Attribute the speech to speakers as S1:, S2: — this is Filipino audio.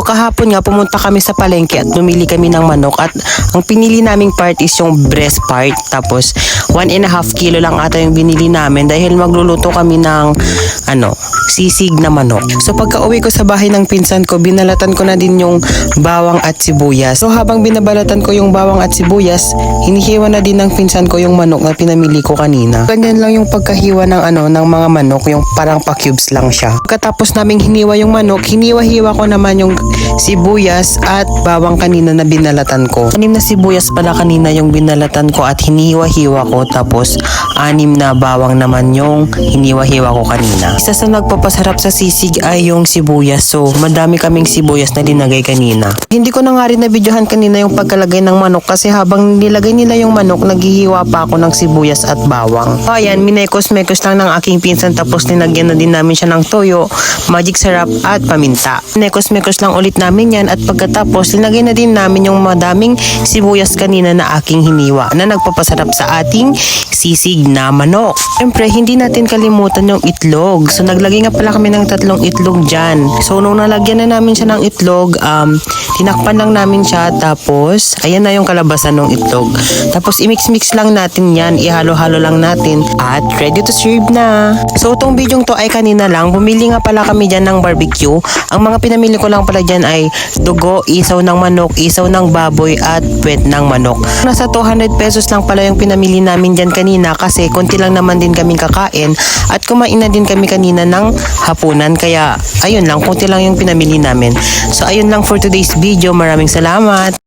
S1: kahapon nga pumunta kami sa palengke at bumili kami ng manok at ang pinili naming part is yung breast part. Tapos 1.5 kilo lang ata yung binili namin dahil magluluto kami ng sisig na manok. So pagka uwi ko sa bahay ng pinsan ko, binalatan ko na din yung bawang at sibuyas. So habang binabalatan ko yung bawang at sibuyas, hinihiwa na din ng pinsan ko yung manok na pinamili ko kanina. Ganyan lang yung pagkahiwa ng mga manok, yung parang pa-cubes lang siya. Pagkatapos naming hiniwa yung manok, hiniwa-hiwa ko naman yung sibuyas at bawang kanina na binalatan ko. 6 na sibuyas pala kanina yung binalatan ko at hiniwa-hiwa ko, tapos 6 na bawang naman yung hiniwa-hiwa ko kanina. Isa sa nagpapasarap sa sisig ay yung sibuyas. So madami kaming sibuyas na linagay kanina. Hindi ko na nga rin na-videohan kanina yung pagkalagay ng manok kasi habang nilagay nila yung manok, naghihiwa pa ako ng sibuyas at bawang. So ayan, minekos-mekos lang ng aking pinsan, tapos linagyan na din namin siya ng toyo, magic syrup at paminta. Minekos-mekos lang ulit namin yan at pagkatapos linagay na din namin yung madaming sibuyas kanina na aking hiniwa na nagpapasarap sa ating sisig na manok. Siyempre, hindi natin kalimutan yung itlog. So naglagay nga pala kami ng 3 itlog dyan. So nung nalagyan na namin siya ng itlog, tinakpan lang namin siya, tapos ayan na yung kalabasan ng itlog. Tapos i-mix-mix lang natin yan, ihalo-halo lang natin at ready to serve na. So itong bidyong to ay kanina lang, bumili nga pala kami dyan ng barbecue. Ang mga pinamili ko lang pala dyan ay dugo, isaw ng manok, isaw ng baboy at puwet ng manok. Nasa 200 pesos lang pala yung pinamili namin dyan kanina kasi konti lang naman din kaming kakain at kumain na din kami kanina ng hapunan, kaya ayun lang, konti lang yung pinamili namin. So ayun lang for today's video, maraming salamat.